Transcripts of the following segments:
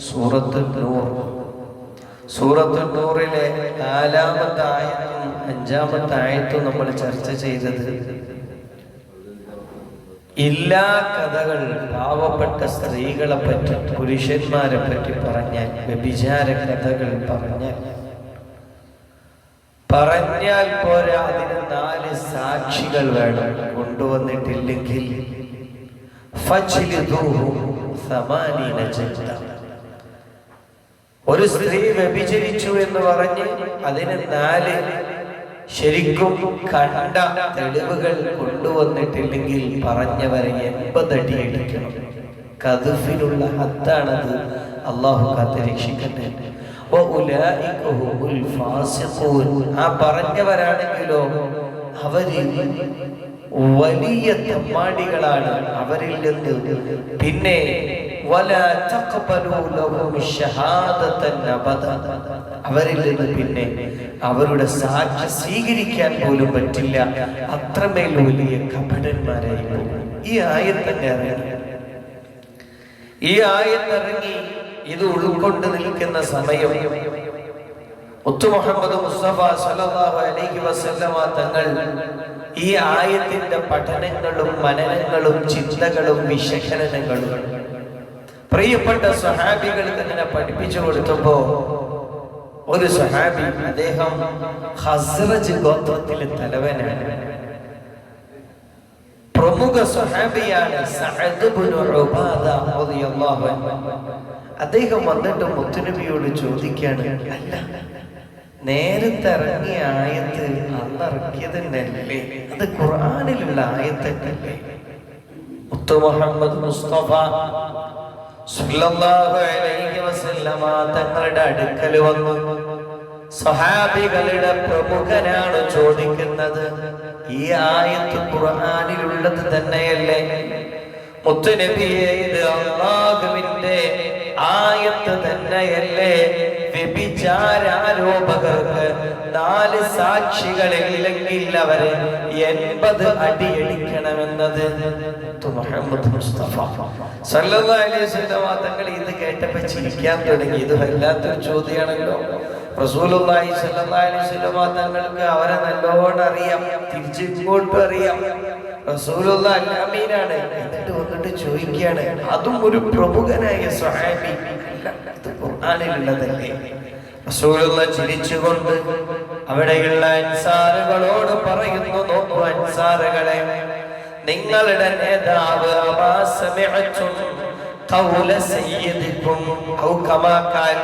സൂറത്തുൽ നൂർ. സൂറത്തുൽ നൂറിലെ 4-ാമത്തെ ആയത്തും 5-ാമത്തെ ആയത്തും നമ്മൾ ചർച്ച ചെയ്തത് എല്ലാ കഥകൾ പാവപ്പെട്ട സ്ത്രീകളെ പറ്റി, പുരുഷന്മാരെ പറ്റി പറഞ്ഞാൽ, വ്യഭിചാര കഥകൾ പറഞ്ഞാൽ പോരാ, അതിന് 4 സാക്ഷികൾ വേണം. കൊണ്ടുവന്നിട്ടില്ലെങ്കിൽ ഒരു സ്ത്രീ വ്യഭിചരിച്ചു എന്ന് പറഞ്ഞ് അതിന് 4 ശരിക്കും കണ്ട തെളിവുകൾ കൊണ്ടുവന്നിട്ടില്ലെങ്കിൽ പറഞ്ഞവരെ 80 അടി അടിക്കണം. കദ്ഫിനുള്ള ഹദ്ദാണത്. അല്ലാഹു കാത്തുരക്ഷിക്കട്ടെ. ആ പറഞ്ഞവരാണെങ്കിലോ അവര് വലിയ തെമ്മാടികളാണ്. അവരിൽ നിന്ന് പിന്നെ അവരിൽ നിന്ന് പിന്നെ അവരുടെ സാക്ഷി സ്വീകരിക്കാൻ പോലും പറ്റില്ല. അത്രമേൽ വലിയ കപടന്മാരായി പോകും. ഈ ആയത്തിറങ്ങി ഇത് ഉൾക്കൊണ്ട് നിൽക്കുന്ന സമയം മുത്തു മുഹമ്മദ് മുസ്തഫ സല്ലല്ലാഹു അലൈഹി വസല്ലമ തങ്ങൾ ഈ ആയത്തിന്റെ പഠനങ്ങളും മനനങ്ങളും ചിന്തകളും വിശകലനങ്ങളും പ്രിയപ്പെട്ട സ്വഹാബികൾക്ക് ഇങ്ങനെ പഠിപ്പിച്ചു കൊടുത്തപ്പോ ഒരു സ്വഹാബി, അദ്ദേഹം ഖസ്റജ് ഗോത്രത്തിലെ തലവനാണ്, പ്രമുഖ സ്വഹാബിയാണ്, സഅദ് ഇബ്നു ഉബാദ റളിയല്ലാഹു അൻഹു. അദ്ദേഹം വന്നിട്ട് മുത്തുനബിയോട് ചോദിക്കാണ്, അല്ല, നേരത്തെ ഇറങ്ങിയ ആയത്ത് അന്നിറക്കിയതല്ലേ? അത് ഖുർആനിലുള്ള ആയത്തല്ലേ? മുത്തു മുഹമ്മദ് മുസ്തഫ സല്ലല്ലാഹു അലൈഹി വസല്ലമ തങ്ങളുടെ അടുക്കൽ വന്നു. സ്വഹാബികളുടെ പ്രമുഖനാണ് ചോദിക്കുന്നത്, ഈ ആയത്ത് ഖുർആനിലുള്ളത് തന്നെയല്ലേ? മുത്തുനബിയെ, ഇത് അല്ലാഹുവിന്റെ ആയത്ത് തന്നെയല്ലേ? വ്യഭിചാരാരോപകർക്ക് 4 സാക്ഷികളില്ലെങ്കിൽ അവരെ 80 അടി അടിക്കണമെന്നത് മുഹമ്മദ് മുസ്തഫ സല്ലല്ലാഹു അലൈഹി വസല്ലം തങ്ങൾ ഇത് കേട്ടപ്പോൾ ചിരിക്കാൻ തുടങ്ങി. ഇത് വല്ലാത്തൊരു ചോദ്യമാണല്ലോ. റസൂലുള്ളാഹി സ്വല്ലല്ലാഹു അലൈഹി വസല്ലം തങ്ങൾക്ക് അവരെ നല്ലോണം അറിയാം, തിരിച്ചിങ്ങോട്ടും അറിയാം. റസൂലുള്ളാഹി അമീനാണ്. എന്നിട്ട് വന്നിട്ട് ചോദിക്കുകയാണ്, അതും ഒരു പ്രമുഖനായ സ്വഹാബി, ഇത് ഖുർആനിലുള്ളതല്ലേ? റസൂലുള്ളാഹി ചിരിച്ചുകൊണ്ട് അവിടെയുള്ള അൻസാറുകളോട് പറയുന്നു, നോക്കൂ അൻസാറുകളെ, നിങ്ങളുടെ നേതാവ് അമാ സമിഅതും ഖൗല സയ്യിദികും ഔ കമാ ഖാൽ,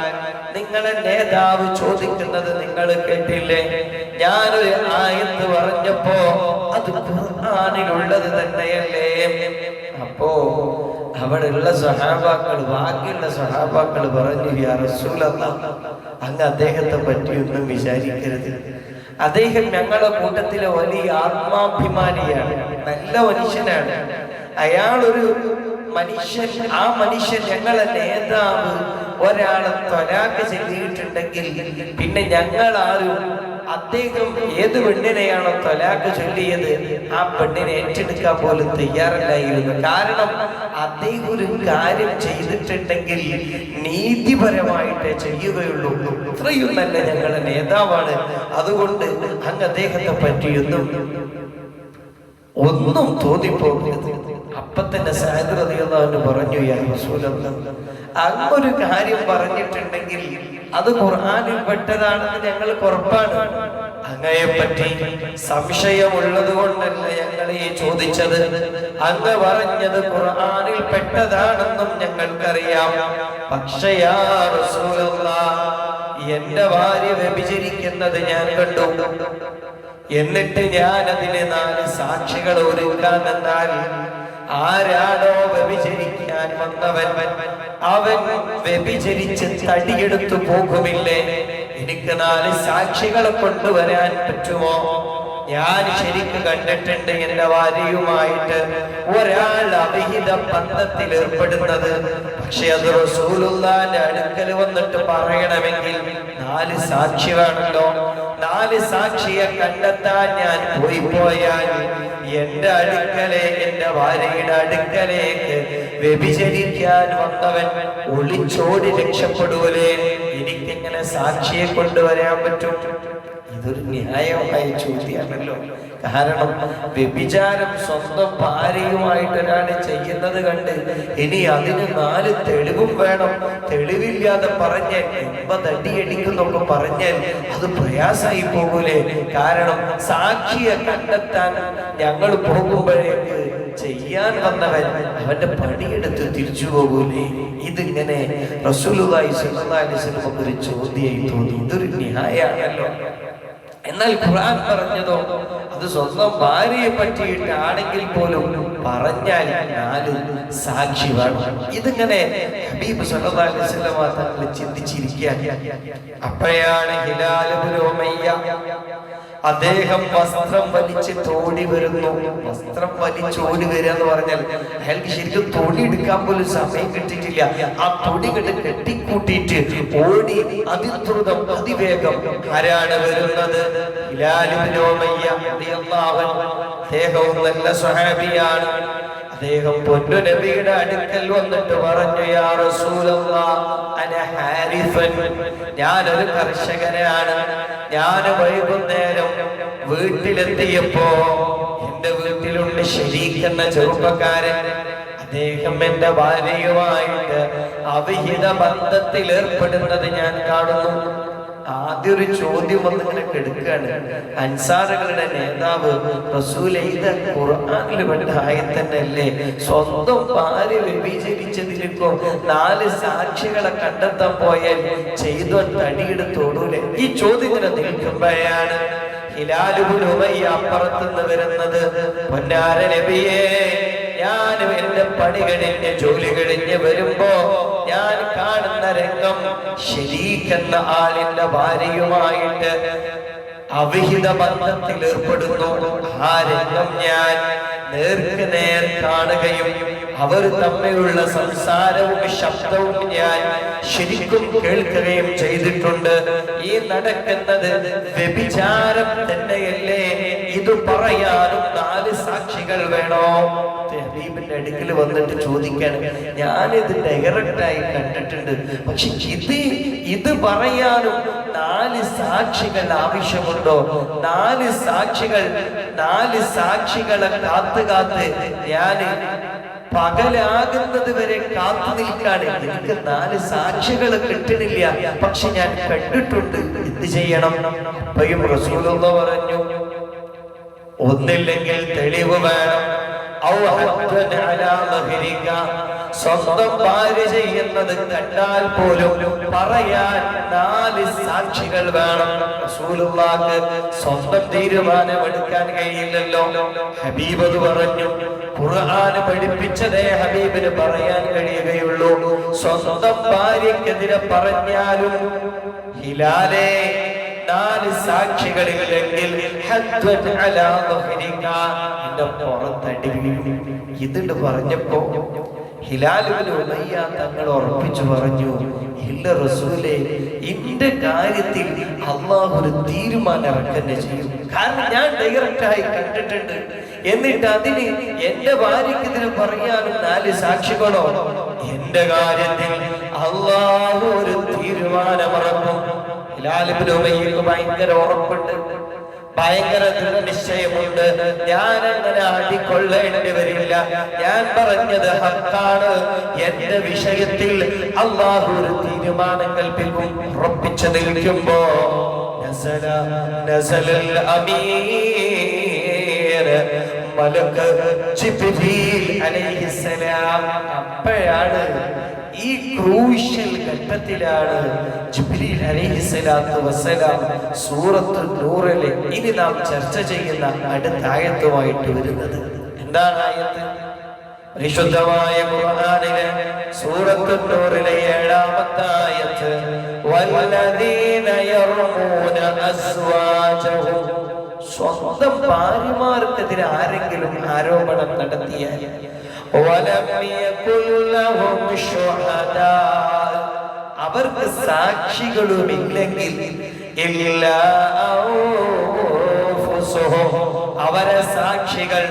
നിങ്ങളുടെ നേതാവ് ചോദിക്കുന്നത് നിങ്ങൾ കേട്ടില്ലേ? ഞാനൊരു ആയത്ത് പറഞ്ഞപ്പോ അത് ഖുർആനിലുള്ളത് തന്നെയല്ലേ? അപ്പോ അവിടെയുള്ള സഹാബാക്കൾ, ബാക്കിയുള്ള സഹാബാക്കൾ പറഞ്ഞു, യാ റസൂലല്ലാഹ്, അങ്ങ് അദ്ദേഹത്തെ പറ്റിയൊന്നും വിചാരിക്കരുത്. അദ്ദേഹം ഞങ്ങളുടെ കൂട്ടത്തിലെ വലിയ ആത്മാഭിമാനിയാണ്, നല്ല മനുഷ്യനാണ്. അയാളൊരു മനുഷ്യൻ, ആ മനുഷ്യൻ ഞങ്ങളെ നേതാവ് ഒരാളെ ത്വലാഖ് ചൊല്ലിയിട്ടുണ്ടെങ്കിൽ പിന്നെ ഞങ്ങളാരും അദ്ദേഹം ഏത് പെണ്ണിനെയാണോ ത്വലാഖ് ചൊല്ലിയത് ആ പെണ്ണിനെ ഏറ്റെടുക്കാൻ പോലും തയ്യാറല്ലായിരുന്നു. കാരണം അദ്ദേഹം ഒരു കാര്യം ചെയ്തിട്ടുണ്ടെങ്കിൽ നീതിപരമായിട്ടേ ചെയ്യുകയുള്ളൂ. ഇത്രയും നല്ല ഞങ്ങളുടെ നേതാവാണ്. അതുകൊണ്ട് അങ്ങ് അദ്ദേഹത്തെ പറ്റിയൊന്നും തോന്നിപ്പോകരുത്. അപ്പൊ തന്നെ സഅദ് റളിയല്ലാഹു അൻഹു പറഞ്ഞു, യാ റസൂലല്ലാഹ്, അങ്ങൊരു കാര്യം പറഞ്ഞിട്ടുണ്ടെങ്കിൽ അത് ഖുർആനിൽ പെട്ടതാണെന്ന് ഞങ്ങൾക്ക് ഉറപ്പാണ്. അങ്ങയെ പറ്റി സംശയമുള്ളത് കൊണ്ടല്ല ഞങ്ങൾ ഈ ചോദിച്ചത്. അങ്ങ് പറഞ്ഞത് ഖുർആനിൽ പെട്ടതാണെന്നും ഞങ്ങൾക്കറിയാം. പക്ഷേ യാ റസൂലല്ലാഹ്, എന്റെ ഭാര്യ വ്യഭിചരിക്കുന്നത് ഞാൻ കണ്ടു. എന്നിട്ട് ഞാൻ അതിന് 4 സാക്ഷികൾ ഒരുക്കാൻ എന്നാൽ ആരാണോ വ്യഭിചരിക്കാൻ വന്നവൻ അവൻ വ്യഭിചരിച്ച് തടിയെടുത്തു പോകുമില്ലേ? എനിക്ക് 4 സാക്ഷികളെ കൊണ്ടുവരാൻ പറ്റുമോ? ഞാൻ ശരിക്ക് കണ്ടിട്ടുണ്ട് എന്റെ ഭാര്യയുമായിട്ട് ഒരാൾ അവിഹിത ബന്ധത്തിൽ ഏർപ്പെടുന്നത്. പക്ഷെ അത് റസൂലുള്ളാഹിന്റെ അടുക്കൽ വന്നിട്ട് പറയണമെങ്കിൽ 4 സാക്ഷി വേണമല്ലോ. 4 സാക്ഷിയെ കണ്ടെത്താൻ ഞാൻ പോയാൽ എന്റെ അടുക്കലെ, എന്റെ ഭാര്യയുടെ അടുക്കലേക്ക് വ്യഭിചരിക്കാൻ വന്നവൻ ഒളിച്ചോടി രക്ഷപ്പെടൂലേ? എനിക്കെങ്ങനെ സാക്ഷിയെ കൊണ്ടുവരാൻ പറ്റും? ഇതൊരു ന്യായമായ ചോദ്യമാണല്ലോ. കാരണം വ്യഭിചാരം സ്വന്തം ഭാര്യയുമായിട്ട് ഒരാൾ ചെയ്യുന്നത് കണ്ട് ഇനി അതിന് 4 തെളിവും വേണം. തെളിവില്ലാതെ പറഞ്ഞാൽ എമ്പതടിയടിക്കുന്നൊക്കെ പറഞ്ഞാൽ അത് പ്രയാസമായി പോകൂലേ? കാരണം സാക്ഷിയെ കണ്ടെത്താൻ ഞങ്ങൾ പോകുമ്പോഴേക്ക് ചെയ്യാൻ വന്നവൻ അവന്റെ പണിയെടുത്ത് തിരിച്ചു പോകൂലേ? ഇതിങ്ങനെ റസൂലുള്ളാഹി സ്വല്ലല്ലാഹു അലൈഹി വസല്ലം ഒരു ചോദ്യമായി തോന്നി. ഇതൊരു ന്യായമാണല്ലോ. എന്നാൽ ഖുർആൻ പറഞ്ഞതോ അത് സ്വന്തം ഭാര്യയെ പറ്റിയിട്ടാണെങ്കിൽ പോലും പറഞ്ഞാൽ 4 സാക്ഷി വേണം. ഇതിങ്ങനെ ഹബീബ് സല്ലല്ലാഹു അലൈഹി വസല്ലം തങ്ങൾ ചിന്തിച്ചിരിക്കുകയാണ്. അപ്പോഴാണ് ഹിലാൽ ഇബ്നു ഉമയ്യ അദ്ദേഹം വസ്ത്രം വലിച്ച് തോടി വരുന്നു. വസ്ത്രം വലിച്ചോടി വരിക എന്ന് പറഞ്ഞാൽ അയാൾക്ക് ശരിക്കും തൊടി എടുക്കാൻ പോലും സമയം കിട്ടിയിട്ടില്ല. ആ തൊടി കെട്ടിക്കൂട്ടിയിട്ട് ഓടി അതിദ്രുതം അതിവേഗം. ആരാണ് വരുന്നത്? ഹിലാൽ ഇബ്നു ഉമയ്യ റളിയല്ലാഹു അൻഹു. അദ്ദേഹവും നല്ല സ്വഹാബിയാണ്. അദ്ദേഹം പൊന്നു നബിയുടെ അടുക്കൽ വന്നിട്ട് പറഞ്ഞു, യാ റസൂലല്ലാഹ് അന ഹാരിഫൻ, ഞാനൊരു കർഷകനാണ്. ഞാൻ വൈകുന്നേരം വീട്ടിലെത്തിയപ്പോ എന്റെ വീട്ടിലുണ്ട് ശരീക്ക് എന്ന ചെറുപ്പക്കാരൻ. അദ്ദേഹം എന്റെ ഭാര്യയുമായിട്ട് അവിഹിത ബന്ധത്തിൽ ഏർപ്പെടുന്നത് ഞാൻ കാണുന്നു. ആദ്യ ഒരു ചോദ്യം വന്നിങ്ങനെ കെടുക്കുകയാണ്. അൻസാറുകളുടെ നേതാവ് റസൂലേ, ഇത് ഖുർആനിൽ പെട്ട ആയത്തന്നല്ലേ? സ്വന്തം ഭാര്യ വ്യഭിചരിച്ചതിലിപ്പോ 4 സാക്ഷികളെ കണ്ടെത്താൻ പോയാൽ ചെയ്തോ തടിയെടുത്തോടൂലെ? ഈ ചോദ്യം ഇങ്ങനെ നിൽക്കുമ്പോഴാണ് ഹിലാൽ ഇബ്നു ഉമയ്യ അപ്പുറത്തുനിന്ന് വരുന്നത്. പൊന്നാര നബിയേ, ഞാൻ എന്റെ പണി കഴിഞ്ഞ് ജോലി കഴിഞ്ഞ് വരുമ്പോ ഞാൻ കാണുന്ന രംഗം ശരീക്ക് എന്ന ആളിന്റെ ഭാര്യയുമായിട്ട് അവിഹിത ബന്ധത്തിൽ ഏർപ്പെടുന്നു. ആ രംഗം ഞാൻ നേർക്ക് നേർ കാണുകയും അവർ തമ്മിലുള്ള സംസാരവും ശബ്ദവും ഞാൻ ശരിക്കും കേൾക്കുകയും ചെയ്തിട്ടുണ്ട്. ഈ നടക്കുന്നത് വ്യഭിചാരം തന്നെയല്ലേ? ഇത് പറയാനും 4 സാക്ഷികൾ വേണോ? ഹബീബിന്റെ അടുക്കൽ വന്നിട്ട് ചോദിക്കാണ്. ഞാനിത് ഡയറക്റ്റായി കണ്ടിട്ടുണ്ട്, പക്ഷെ ഇത് പറയാനും 4 സാക്ഷികൾ ആവശ്യമുണ്ടോ? 4 സാക്ഷികളെ കാത്ത് ഞാൻ പകലാകുന്നത് വരെ കാത്തു നിൽക്കാണ്. എനിക്ക് 4 സാക്ഷികളെ കിട്ടണില്ല, പക്ഷെ ഞാൻ കണ്ടിട്ടുണ്ട്. എന്ത് ചെയ്യണം? അപ്പോഴും റസൂലുള്ളാഹി പറഞ്ഞു, ഒന്നില്ലെങ്കിൽ തെളിവ് വേണം. സ്വന്തം ഭാര്യ ചെയ്യുന്നത് കണ്ടാൽ പോലും പറയാൻ 4 സാക്ഷികൾ വേണം. റസൂലുള്ളാഹിക്ക് സ്വന്തം തീരുമാനമെടുക്കാൻ കഴിയില്ലല്ലോ. ഹബീബ് അത് പറഞ്ഞു. ഖുർആൻ പഠിപ്പിച്ചതേ ഹബീബിന് പറയാൻ കഴിയുകയുള്ളൂ. സ്വന്തം ഭാര്യക്കെതിരെ പറഞ്ഞാലും ഹിലാലേ 4 സാക്ഷികളില്ലെങ്കിൽ പുറത്തടി വീഴും. ഇതിണ്ട് പറഞ്ഞപ്പോ ഹിലാൽ ഇബ്നു ഉമയ്യ തങ്ങൾ ഉറപ്പിച്ചു പറഞ്ഞു, ഇല്ല റസൂലേ, എന്റെ കാര്യത്തിൽ അള്ളാഹു ഒരു തീരുമാനം ഇറക്കുക ചെയ്യും. കാരണം ഞാൻ ഡയറക്റ്റായി കണ്ടിട്ടുണ്ട്. എന്നിട്ട് അതിന് എന്റെ ഭാര്യക്കെതിരെ പറയാനും 4 സാക്ഷികളോ? എന്റെ കാര്യത്തിൽ അള്ളാഹു ഒരു തീരുമാനമിറക്കും. ഹിലാൽ ഇബ്നു ഉമയ്യക്ക് ഭയങ്കര ഉറപ്പുണ്ട്, ഭയങ്കര ദൃഢനിശ്ചയമുണ്ട്. ഞാൻ അങ്ങനെ അടിക്കൊള്ളേണ്ടി വരില്ല. ഞാൻ പറഞ്ഞത് ഹക്കാണ്. എന്റെ വിഷയത്തിൽ അള്ളാഹു ഒരു തീരുമാനം കൽപ്പിക്കും. ഉറപ്പിച്ചു നിൽക്കുമ്പോ നസലൽ അമീർ മലക്ക് ജിബ്രീൽ അലൈഹിസ്സലാം. അപ്പോഴാണ് ഈ ക്രൂഷ്യൽ ഘട്ടത്തിലാണ് ജിബ്രീൽ അലൈഹിസ്സലാത്തു വസ്സലാം സൂറത്തുൽ നൂറിലെ ഇനി നാം ചർച്ച ചെയ്യുന്ന അടുത്ത ആയത്തുമായിട്ട് വരുന്നത്. എന്താണ് ആയത്ത്? പരിശുദ്ധമായ ഖുർആനിലെ സൂറത്തുൽ നൂറിലെ 7-ാമത്തെ ആയത്ത്, വല്ലദീന യർമൂന അസ്വാജഹും. സ്വന്തം ഭാര്യമാർക്കെതിരെ ആരെങ്കിലും ആരോപണം നടത്തിയാൽ അവർക്ക് സാക്ഷികളുമില്ലെങ്കിൽ അവരെ സാക്ഷികൾ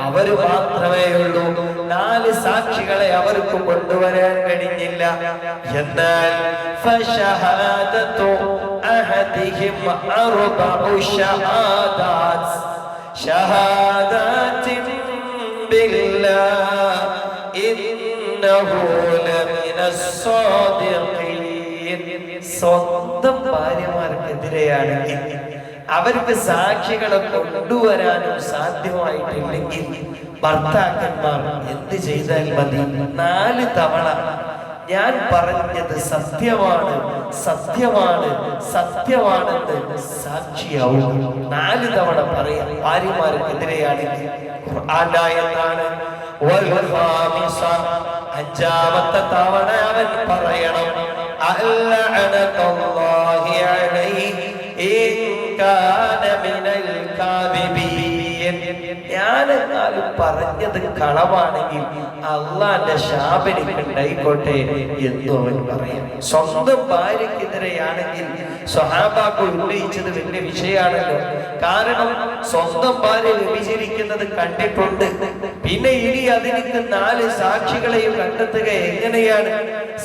അവർ മാത്രമേ ഉള്ളൂ. 4 സാക്ഷികളെ അവർക്ക് കൊണ്ടുവരാൻ കഴിഞ്ഞില്ല. എന്നാൽ ഫശഹാദതു അഹദിഹിം അർബഉ ഷഹാദാത് ഷഹാദാത്തിൻ ബില്ലാഹ് ഇന്നഹു ലമിനസ് സാദിഖീൻ. സ്വന്തം ഭാര്യമാർക്കെതിരെയാണെങ്കിൽ അവർക്ക് സാക്ഷികളെ കൊണ്ടുവരാനും സാധ്യമായിട്ടില്ലെങ്കിൽ ഭർത്താക്കന്മാർ എന്ത് ചെയ്താൽ മതി? 4 തവണ ഞാൻ പറഞ്ഞത് സത്യമാണ്, സത്യമാണ്, സത്യമാണെന്ന് സാക്ഷിയാവും. 4 തവണ പറയാം ഭാര്യമാർക്കെതിരെയാണെങ്കിൽ. ഖുർആനായത്താണ്. അഞ്ചാമത്തെ തവണ അവൻ പറയണം അൽഅനതുല്ലാഹി അലൈഹി ഇൻ കാന മിനൽ കാദിബീൻ. ഞാൻ പറഞ്ഞത് കളവാണെങ്കിൽ അള്ളാന്റെ ശാപനിക്കുണ്ടായിക്കോട്ടെ എന്ന് അവൻ പറയും. സ്വന്തം ഭാര്യക്കെതിരെയാണെങ്കിൽ സ്വഹാബാക്കൾ ഉന്നയിച്ചത് വലിയ വിഷയമാണല്ലോ. കാരണം സ്വന്തം ഭാര്യ വ്യഭിചരിക്കുന്നത് കണ്ടിട്ടുണ്ട്. പിന്നെ ഇനി അതിലേക്ക് 4 സാക്ഷികളെയും കണ്ടെത്തുക എങ്ങനെയാണ്?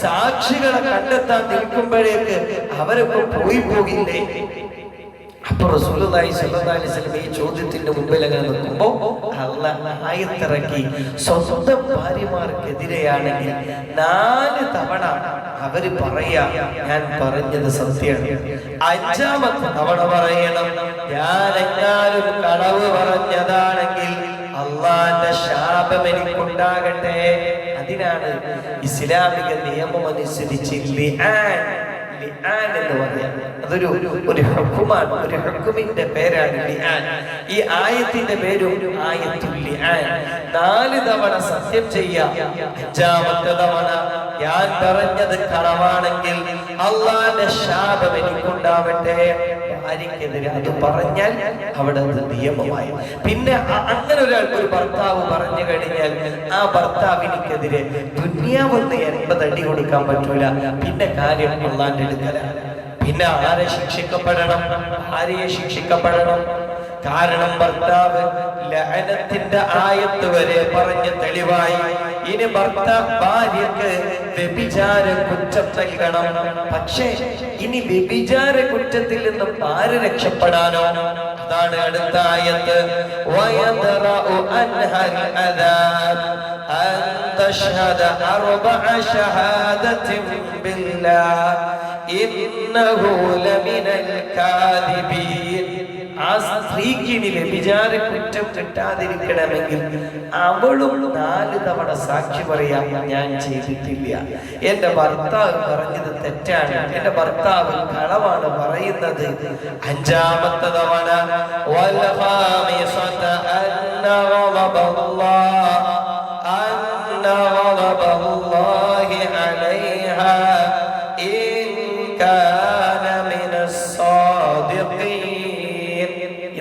സാക്ഷികളെ കണ്ടെത്താൻ നിൽക്കുമ്പോഴേക്ക് അവരൊക്കെ പോകില്ലേ? അപ്പൊ റസൂലുള്ളാഹി സ്വല്ലല്ലാഹു അലൈഹി വസല്ലം ഈ ചോദ്യത്തിന്റെ മുമ്പിൽ അങ്ങനെ നിൽക്കുമ്പോൾ അല്ലാഹ് ആയത്തിറക്കി. സ്വന്തം ഭാര്യമാർക്കെതിരെയാണെങ്കിൽ 4 തവണ അവര് പറയാ ഞാൻ പറഞ്ഞത് സത്യമാണ്. 5ാമത്തെ തവണ പറയണം ഞാൻ എങ്ങാനും കളവ് പറഞ്ഞതാണെങ്കിൽ അള്ളാന്റെ ശാപം എനിക്കുണ്ടാകട്ടെ. അതിനാണ് ഇസ്ലാമിക നിയമം അനുസരിച്ച് എന്ന് പറയാം. അതൊരു ഹുക്കുമാണ്, ഒരു ഹുക്കുമിന്റെ പേരാണ് ലിആൻ. ഈ ആയത്തിന്റെ പേരും ആയത്തുൽ ലിആൻ. 4 തവണ സത്യം ചെയ്യാം. 5ാമത്തെ തവണ ഞാൻ പറഞ്ഞത് കളവാണെങ്കിൽ അള്ളാന്റെ ശാപം എനിക്കുണ്ടാവട്ടെ. ഭാര്യക്കെതിരെ അത് പറഞ്ഞാൽ അവിടെ അത് നിയമമായി. പിന്നെ അങ്ങനെ ഒരു ഭർത്താവ് പറഞ്ഞു കഴിഞ്ഞാൽ ആ ഭർത്താവിനെതിരെ ദുനിയാവെന്ന് 80 അടി കൊടുക്കാൻ പറ്റൂല. പിന്നെ കാര്യം അള്ളാന്റെ അടുക്കലാണ്. പിന്നെ ആരെ ശിക്ഷിക്കപ്പെടണം? ഭാര്യയെ ശിക്ഷിക്കപ്പെടണം. കാരണം ഭർത്താവ് ലഅനത്തിന്റെ ആയത്ത് വരെ പറഞ്ഞ് തെളിവായി. ഇനി ഭാര്യക്ക് വ്യഭിചാര കുറ്റം നൽകണം. പക്ഷേ ഇനി വ്യഭിചാര കുറ്റത്തിൽ നിന്നും ആര് രക്ഷപ്പെടാനോ? അതാണ് അടുത്ത ആയത്ത്. വയദറഉ അൻഹൽ അദാബ് അൻ തശ്ഹദ അർബഅ ഷഹാദത്തിൻ ബില്ലാഹ് ഇന്നഹു ലമിനൽ കാദിബീൻ. ആ സ്ത്രീക്ക് ഇനി വ്യഭിചാര കുറ്റം കിട്ടാതിരിക്കണമെങ്കിൽ അവളും 4 തവണ സാക്ഷി പറയാം ഞാൻ ചെയ്തിട്ടില്ല, എന്റെ ഭർത്താവ് പറഞ്ഞത് തെറ്റാണ്, എന്റെ ഭർത്താവ് കളവാണ് പറയുന്നത്. 5ാമത്തെ തവണ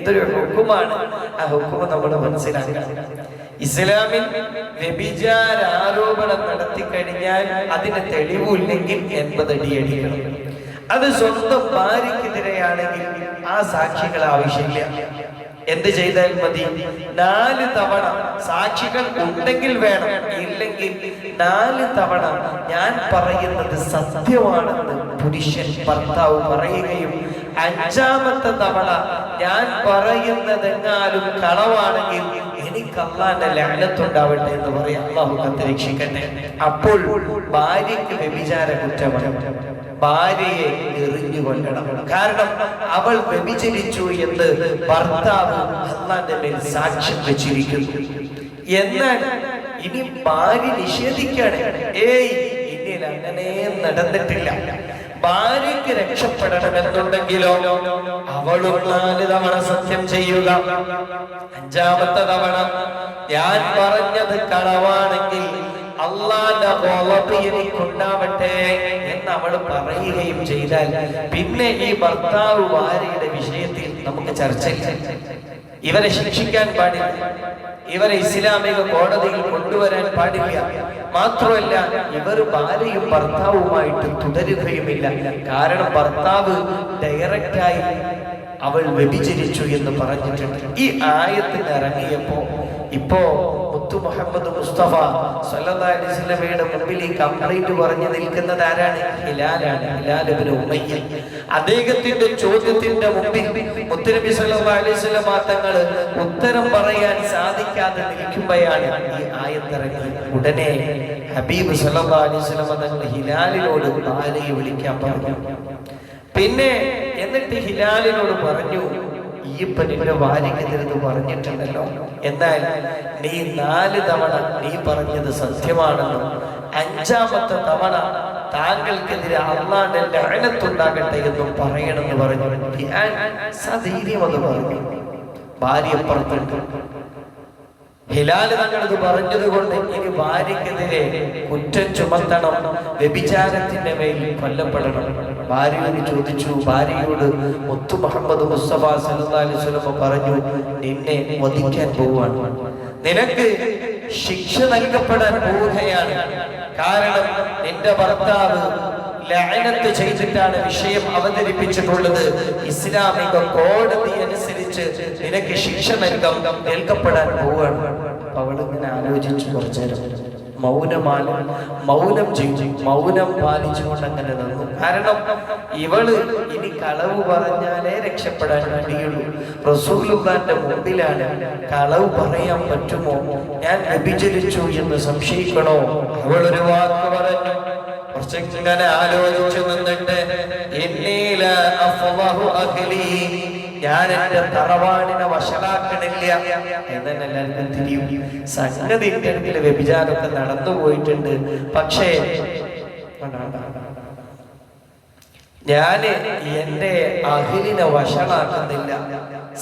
ഇതൊരു ഹുക്കുമാണ്. ആ ഹുക്കുമ നമ്മൾ മനസ്സിലാക്കണം. ഇസ്ലാമിൽ വ്യഭിചാര ആരോപണം നടത്തി കഴിഞ്ഞാൽ അതിന് തെളിവില്ലെങ്കിൽ 80 അടി അടിക്കണം. അത് സ്വന്തം ഭാര്യക്കെതിരെയാണെങ്കിൽ ആ സാക്ഷികൾ ആവശ്യമില്ല. എന്ത് ചെയ്താൽ മതി? 4 തവണ സാക്ഷികൾ ഉണ്ടെങ്കിൽ വേണം, ഇല്ലെങ്കിൽ 4 തവണ ഞാൻ പറയുന്നത് സത്യമാണെന്ന് പുരുഷൻ ഭർത്താവ് പറയുകയും 5ാമത്തെ തവണ ഞാൻ പറയുന്നതെങ്ങാനും കളവാണെങ്കിൽ എനിക്ക് അല്ലാഹുവിന്റെ ലഅനത്തുണ്ടാവട്ടെ എന്ന് പറയാം. അല്ലാഹു കാത്തുരക്ഷിക്കട്ടെ. അപ്പോൾ ഭാര്യയ്ക്ക് വ്യഭിചാര കുറ്റമാണ്. ഭാര്യയെ എറിഞ്ഞു കൊല്ലണം. കാരണം അവൾ വ്യഭിചരിച്ചു എന്ന് ഭർത്താവ് അല്ലാഹുവിന്റെ മേൽ സാക്ഷ്യം വെച്ചിരിക്കുന്നു. എന്നാൽ ഇനി ഭാര്യ നിഷേധിക്കാണ്, ഇനി അങ്ങനെ നടന്നിട്ടില്ല, ഭാര്യയ്ക്ക് രക്ഷപ്പെടണമെന്നുണ്ടെങ്കിലോ അവളും 4 തവണ സത്യം ചെയ്യുക. 5ാമത്തെ തവണ ഞാൻ പറഞ്ഞത് കളവാണെങ്കിൽ അല്ലാഹുവിന്റെ ഗളബ് എനിക്കുണ്ടാവട്ടെ എന്ന് അവൾ പറയുകയും ചെയ്താൽ പിന്നെ ഈ ഭർത്താവ് ഭാര്യയുടെ വിഷയത്തിൽ നമുക്ക് ചർച്ചയില്ല. ഇവരെ ശിക്ഷിക്കാൻ പാടില്ല, ഇവരെ ഇസ്ലാമിക കോടതിയിൽ കൊണ്ടുവരാൻ പാടില്ല. മാത്രമല്ല ഇവർ ഭാര്യയും ഭർത്താവുമായിട്ട് തുടരുകയുമില്ല. കാരണം ഭർത്താവ് ഡയറക്റ്റായി അവൾ വ്യഭിചരിച്ചു എന്ന് പറഞ്ഞിട്ടുണ്ട്. ഈ ആയത്തിന് ഇറങ്ങിയപ്പോ ഇപ്പോ മുത്തു മുഹമ്മദ് മുസ്തഫ സല്ലല്ലാഹു അലൈഹി വസല്ലമയുടെ മുമ്പിൽ ഈ കംപ്ലൈന്റ് പറഞ്ഞു നിൽക്കുന്നത് ആരാണ്? ഹിലാലാണ്, ഹിലാൽ ഇബ്നു ഉമയ്യ. അദ്ദേഹത്തിന്റെ ചോദ്യത്തിന്റെ മുമ്പിൽ മുത്തുനബി സല്ലല്ലാഹു അലൈഹി വസല്ലമ തങ്ങൾ ഉത്തരം പറയാൻ സാധിക്കാതെ നിൽക്കുമ്പോഴാണ് ഈ ആയത്ത് ഇറങ്ങിയത്. ഉടനെ ഹബീബ് സല്ലല്ലാഹു അലൈഹി വസല്ലമ തങ്ങൾ ഹിലാലിനോട് ഭാര്യയെ വിളിക്കാൻ പറഞ്ഞു. പിന്നെ എന്നിട്ട് ഹിലാലിനോട് പറഞ്ഞു, ഈ നിന്റെ ഭാര്യക്കെതിരെന്ന് പറഞ്ഞിട്ടുണ്ടല്ലോ, എന്നാൽ നീ 4 തവണ നീ പറഞ്ഞത് സത്യമാണെന്നും 5ാമത്തെ തവണ താങ്കൾക്കെതിരെ അള്ളാന്റെ ലഅനത്തുണ്ടാകട്ടെ എന്നും പറയണമെന്ന് പറഞ്ഞു. സധൈര്യം അത് പറഞ്ഞു. ഭാര്യ പുറത്തുണ്ട്. ഹിലാൽ തങ്ങളത് പറഞ്ഞത് കൊണ്ട് ഇനി ഭാര്യക്കെതിരെ കുറ്റം ചുമത്തണം, വ്യഭിചാരത്തിന്റെ മേൽ കൊല്ലപ്പെടണം. ഭാര്യയോട് ചോദിച്ചു. ഭാര്യയോട് മുത്തു മുഹമ്മദ് മുസ്തഫ സല്ലല്ലാഹു അലൈഹി വസല്ലം പറഞ്ഞു, നിന്നെ വധിക്കാൻ പോവുകയാണ്, നിനക്ക് ശിക്ഷ നൽകപ്പെടാൻ പോവുകയാണ്. കാരണം നിന്റെ ഭർത്താവ് ലഅനത്ത് ചെയ്തിട്ടാണ് വിഷയം അവതരിപ്പിച്ചിട്ടുള്ളത്. ഇസ്ലാമിക കോടതി അനുസരിച്ച് നിനക്ക് ശിക്ഷ നൽകപ്പെടാൻ പോവുകയാണ്. അവളിങ്ങനെ ആലോചിച്ചു കുറച്ചേരം. മൗനം ചെയ്തു. മൗനം പാലിച്ചുകൊണ്ട് അങ്ങനെ നിന്നു. കാരണം ഇവള് ഇനി കളവ് പറഞ്ഞാലേ രക്ഷപ്പെടാൻ വേണ്ടിയുള്ളൂ. റസൂലുള്ളാഹിന്റെ മുമ്പിലാണ്. കളവ് പറയാൻ പറ്റുമോ? ഞാൻ വ്യഭിചരിച്ചു എന്ന് സംശയിക്കണോ? അവളൊരു വാക്ക് പറഞ്ഞു. കുറച്ചിങ്ങനെ ആലോചിച്ചു നിന്നിട്ട്, ഞാൻ എന്റെ തറവാടിനെ വഷളാക്കണില്ല എന്നെ എല്ലാവർക്കും തിരിയും. സംഗതി ഇത്തരത്തില് വ്യഭിചാരമൊക്കെ നടന്നു പോയിട്ടുണ്ട്. പക്ഷേ ഞാന് എന്റെ അഖിലിനെ വഷളാക്കുന്നില്ല.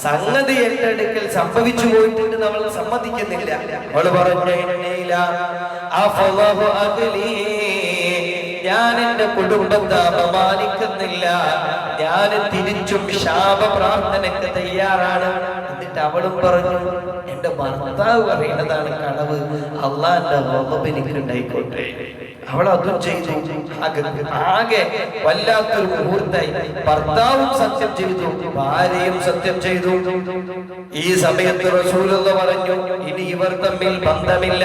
സംഗതി എന്റെ അടുക്കൽ സംഭവിച്ചു പോയിട്ടുണ്ട്, നമ്മൾ സമ്മതിക്കുന്നില്ല. അവള് പറഞ്ഞു, ഞാൻ എന്റെ കുടുംബത്തെ അപമാനിക്കുന്നില്ല, ഞാൻ തിരിച്ചും ശാപ പ്രാർത്ഥനയ്ക്ക് തയ്യാറാണ്. എന്നിട്ട് അവളും പറഞ്ഞു, എന്റെ ഭർത്താവ് പറയുന്നതാണ് കളവ്, അള്ളാന്റെ റബ്ബ് എനിക്ക് ഉണ്ടായിക്കോട്ടെ. അവൾ അതും ചെയ്തു. ആകെ വല്ലാത്തൊരു മുഹൂർത്തായി. ഭർത്താവും സത്യം ചെയ്തു, ഭാര്യയും സത്യം ചെയ്തു. ഈ സമയത്ത് റസൂലുള്ളാഹി പറഞ്ഞു, ഇനി ഇവർ തമ്മിൽ ബന്ധമില്ല,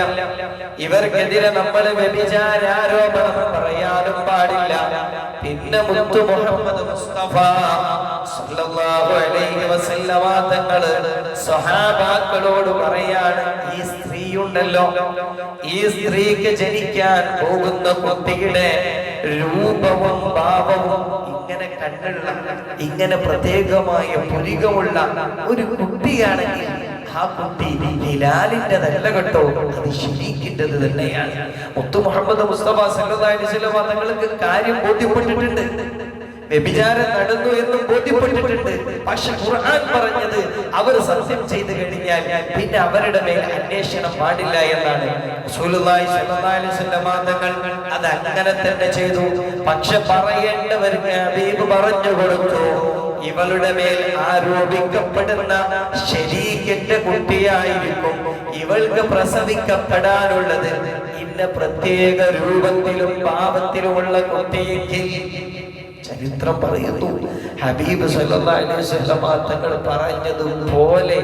ഇവർക്കെതിരെ നമ്മൾ വ്യഭിചാരാരോപണം പറയാനും പാടില്ല. പിന്നെ മുത്തു മുഹമ്മദ് മുസ്തഫ സല്ലല്ലാഹു അലൈഹി വസല്ലമ തങ്ങൾ സ്വഹാബാക്കളോട് പറയാണ്, ഈ സ്ത്രീയുണ്ടല്ലോ, ഈ സ്ത്രീക്ക് ജനിക്കാൻ പോകുന്ന കുട്ടിയുടെ രൂപവും ഭാവവും ഇങ്ങനെ കണ്ണുള്ള, ഇങ്ങനെ പ്രത്യേകമായ പുരികമുള്ള ഒരു കുട്ടിയാണെങ്കിൽ ആ കുട്ടി ഹിലാലിന്റെതല്ല കേട്ടോ, അത് ശരീക്കിൻ്റെത് തന്നെയാണ്. മുത്തു മുഹമ്മദ് മുസ്തഫ സല്ലല്ലാഹു അലൈഹി വസല്ലം തങ്ങൾക്ക് കാര്യം ബോധ്യപ്പെട്ടിട്ടുണ്ട്, വ്യഭിചാരം നടന്നു എന്നും ബോധ്യപ്പെട്ടിട്ടുണ്ട്. പക്ഷെ ഖുർആൻ പറഞ്ഞത് അവർ സത്യം ചെയ്തു കഴിഞ്ഞാൽ പിന്നെ അവരുടെ മേൽ അന്വേഷണം പാടില്ല എന്നാണ്. റസൂലുള്ളാഹി സ്വല്ലല്ലാഹു അലൈഹി വസല്ലം തങ്ങൾ അത് അങ്ങനെ തന്നെ ചെയ്തു. പക്ഷെ പറയേണ്ടവർക്ക് ഹബീബ് പറഞ്ഞു കൊടുത്തു, ഇവളുടെ മേൽ ആരോപിക്കപ്പെടുന്ന ശരീക്കിന്റെ കുട്ടിയായിരിക്കും ഇവൾക്ക് പ്രസവിക്കപ്പെടാനുള്ളത്. ഇന്ന പ്രത്യേക രൂപത്തിലും ഭാവത്തിലുമുള്ള കുട്ടിയെങ്കിൽ ചരിത്രം പറയുന്നു, ഹബീബ് സല്ലല്ലാഹു അലൈഹി വസല്ലം തങ്ങൾ പറഞ്ഞതുപോലെ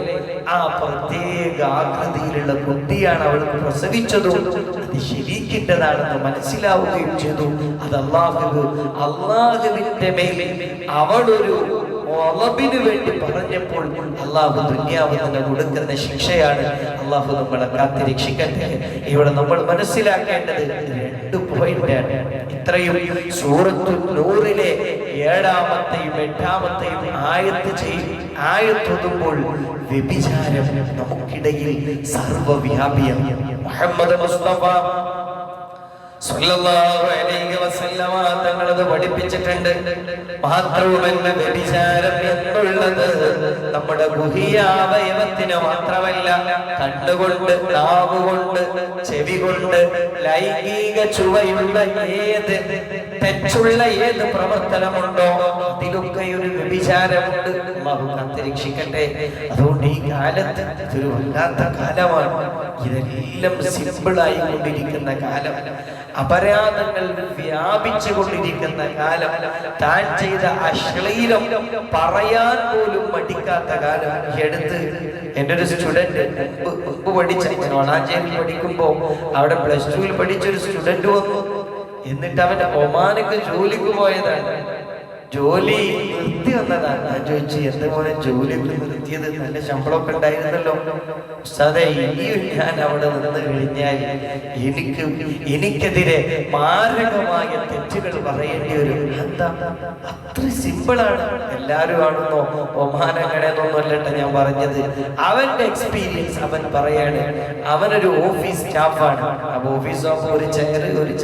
ആ പ്രത്യേക ആകൃതിയിലുള്ള കുട്ടിയാണ് അവൾക്ക് പ്രസവിച്ചതും അത് ശരീക്കിൻ്റെതാണെന്ന് മനസ്സിലാവുകയും ചെയ്തു. അത് അള്ളാഹുവിന്റെ മേൽ അവളൊരു ഒളബിന് വേണ്ടി പറഞ്ഞപ്പോൾ അള്ളാഹു ദുനിയാവ് തന്നെ കൊടുക്കുന്ന ശിക്ഷയാണ്. അള്ളാഹു നമ്മളെ കാത്തിരക്ഷിക്കട്ടെ. ഇവിടെ നമ്മൾ മനസ്സിലാക്കേണ്ടത് 2 പോയിന്റാണ്. ഇത്രയും സൂറത്തു നൂറിലെ 7ാമത്തെയും 8ാമത്തെയും ആയത്തൊതുമ്പോൾ വ്യഭിചാരം നമുക്കിടയിൽ സർവ്വവ്യാപിയാണ്. മുഹമ്മദ് മുസ്തഫ സല്ലല്ലാഹു അലൈഹി വസല്ലമ തങ്ങളത് പഠിപ്പിച്ചിട്ടുണ്ട്. മാത്രവുമല്ല, വ്യഭിചാരം എന്നുള്ളത് നമ്മുടെ ഗുഹ്യാവയവത്തിന് മാത്രമല്ല, കണ്ണുകൊണ്ട്, നാവുകൊണ്ട്, ചെവി കൊണ്ട് ലൈംഗിക ചുവയുള്ള ഏത് തെറ്റുള്ള ഏത് പ്രവർത്തനമുണ്ടോ അതിലൊക്കെ ഒരു വ്യഭിചാരമുണ്ട്. അല്ലാഹു കാത്തിരക്ഷിക്കട്ടെ. അതുകൊണ്ട് ഈ കാലത്ത് ഇതൊരു വല്ലാത്ത കാലമാണ്. ഇതെല്ലാം സിമ്പിളായി കൊണ്ടിരിക്കുന്ന കാലം. അപരാധങ്ങൾ വ്യാപിച്ചു കൊണ്ടിരിക്കുന്ന കാലം, താൻ ചെയ്ത അശ്ലീലം പറയാൻ പോലും മടിക്കാത്ത കാലം. എടുത്ത് എൻ്റെ ഒരു സ്റ്റുഡന്റ് മുമ്പ് പഠിച്ച വളാഞ്ചേരി പഠിക്കുമ്പോ അവിടെ +2 പഠിച്ചൊരു സ്റ്റുഡന്റ് വന്നു. എന്നിട്ട് അവൻ ഒമാനക്ക് ജോലിക്ക് പോയതാണ്. ജോലി നിർത്തി വന്നതാണ്. ഞാൻ ചോദിച്ചു, എന്താ പോലെ ജോലിയൊക്കെ നിർത്തിയത്? നല്ല ശമ്പളമൊക്കെ ഉണ്ടായിരുന്നല്ലോ. ഉസ്താദേ, ഇനിയും ഞാൻ അവിടെ നിന്ന് കഴിഞ്ഞാൽ എനിക്കെതിരെ മാരകമായ തെറ്റുകൾ പറയേണ്ടി വരും. എന്താ അത്ര സിമ്പിളാണ്. എല്ലാവരും ആണെന്നോ ഒമാൻ അങ്ങനെയൊന്നുമല്ലട്ടോ ഞാൻ പറഞ്ഞത്. അവന്റെ എക്സ്പീരിയൻസ് അവൻ പറയാണ്. അവനൊരു ഓഫീസ് സ്റ്റാഫാണ്. അപ്പൊ ഓഫീസ് ആകുമ്പോൾ ഒരു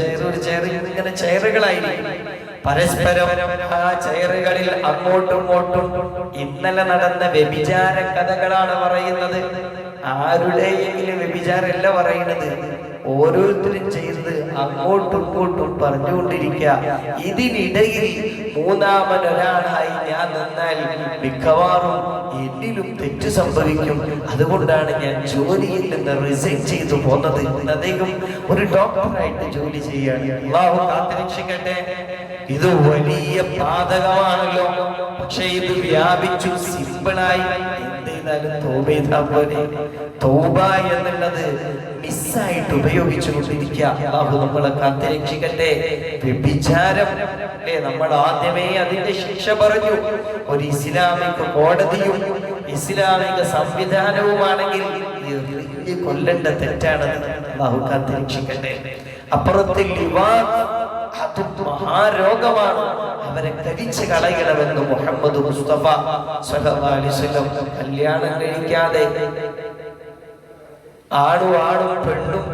ചെയർ ഇങ്ങനെ ചെയറുകളായിരിക്കും. പരസ്പരം ആ ചെയറുകളിൽ അങ്ങോട്ടും ഇങ്ങോട്ടും ഇന്നലെ നടന്ന വ്യഭിചാര കഥകളാണ് പറയുന്നത്. ആരുടെയെങ്കിലും വ്യഭിചാരമല്ല പറയുന്നത്. ഓരോരുത്തരും ചെയ്ത് അങ്ങോട്ടും ഇങ്ങോട്ടും പറഞ്ഞുകൊണ്ടിരിക്കുക. ഇതിനിടയിൽ മൂന്നാമനൊരാളായി ഞാൻ നിന്നാൽ മിക്കവാറും എന്നിലും തെറ്റ് സംഭവിക്കും. അതുകൊണ്ടാണ് ഞാൻ ജോലിയിൽ നിന്ന് റിസൈൻ ചെയ്തു പോന്നത്. അദ്ദേഹം ഒരു ഡോക്ടറായിട്ട് ജോലി ചെയ്യാണ്. അല്ലാഹു കാത്തുരക്ഷിക്കട്ടെ. ഇത് വലിയ പാതകമാണല്ലോ. പക്ഷെ ഇത് വ്യാപിച്ചു സിമ്പിളായി. എന്തെയ്താലും തൗബ ചെയ്താൽ പോലെ. തൗബ എന്നുള്ളത് മിസ്സായിട്ട് ഉപയോഗിച്ചു കൊണ്ടിരിക്കുക. അല്ലാഹു നമ്മളെ കാത്തുരക്ഷിക്കട്ടെ. വ്യഭിചാരം നമ്മൾ ആദ്യമേ അതിന്റെ ശിക്ഷ പറഞ്ഞു. ഒരു ഇസ്ലാമിക കോടതിയും ഇസ്ലാമിക സംവിധാനവുമാണെങ്കിൽ കൊല്ലേണ്ട തെറ്റാണ്. അല്ലാഹു കാത്തുരക്ഷിക്കട്ടെ. അപ്പുറത്തിൽ അതും മഹാരോഗമാണ്. അവരെ കരിച്ചു കളയണമെന്ന് മുഹമ്മദ് മുസ്തഫ സ്വല്ലല്ലാഹു അലൈഹി വസല്ലം. കല്യാണം കഴിക്കാതെ ആണും പെണ്ണും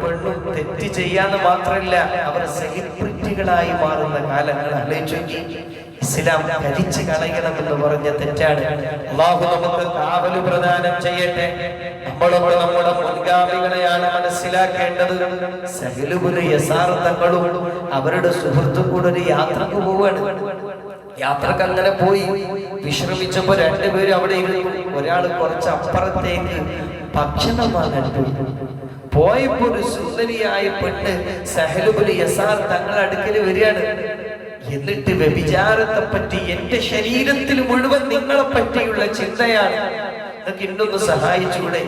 തെറ്റ് ചെയ്യാന്ന് മാത്രമല്ല, അവർ സെലിബ്രിറ്റികളായി മാറുന്ന കാലങ്ങൾ ആലോചിച്ചു. ഇസ്ലാം കരിച്ചു കളയണമെന്ന് പറഞ്ഞ തെറ്റാണ്. അല്ലാഹു നമുക്ക് കാവല് പ്രദാനം ചെയ്യട്ടെ. നമ്മളൊക്കെ നമ്മുടെ മുൻഗാമികളെയാണ് മനസ്സിലാക്കേണ്ടത്. സഹ്ലു ഇബ്നു യസാർ തങ്ങളും അവരുടെ സുഹൃത്തും കൂടെ ഒരു യാത്രക്ക് പോവാണ്. യാത്രക്ക് അങ്ങനെ പോയി വിശ്രമിച്ചപ്പോ രണ്ടുപേരും അവിടെ ഇരുന്നു. ഒരാൾ കുറച്ച് അപ്പുറത്തേക്ക് ഭക്ഷണം വാങ്ങാൻ പോയപ്പോ ഒരു സുന്ദരിയായ പെണ്ണ് സഹ്ലു ഇബ്നു യസാർ തങ്ങളുടെ അടുക്കൽ വരികയാണ്. എന്നിട്ട് വ്യഭിചാരത്തെ പറ്റി, എന്റെ ശരീരത്തിൽ മുഴുവൻ നിങ്ങളെ പറ്റിയുള്ള ചിന്തയാണ്, നിങ്ങൾക്ക് ഇന്നൊന്ന് സഹായിച്ചൂടെ?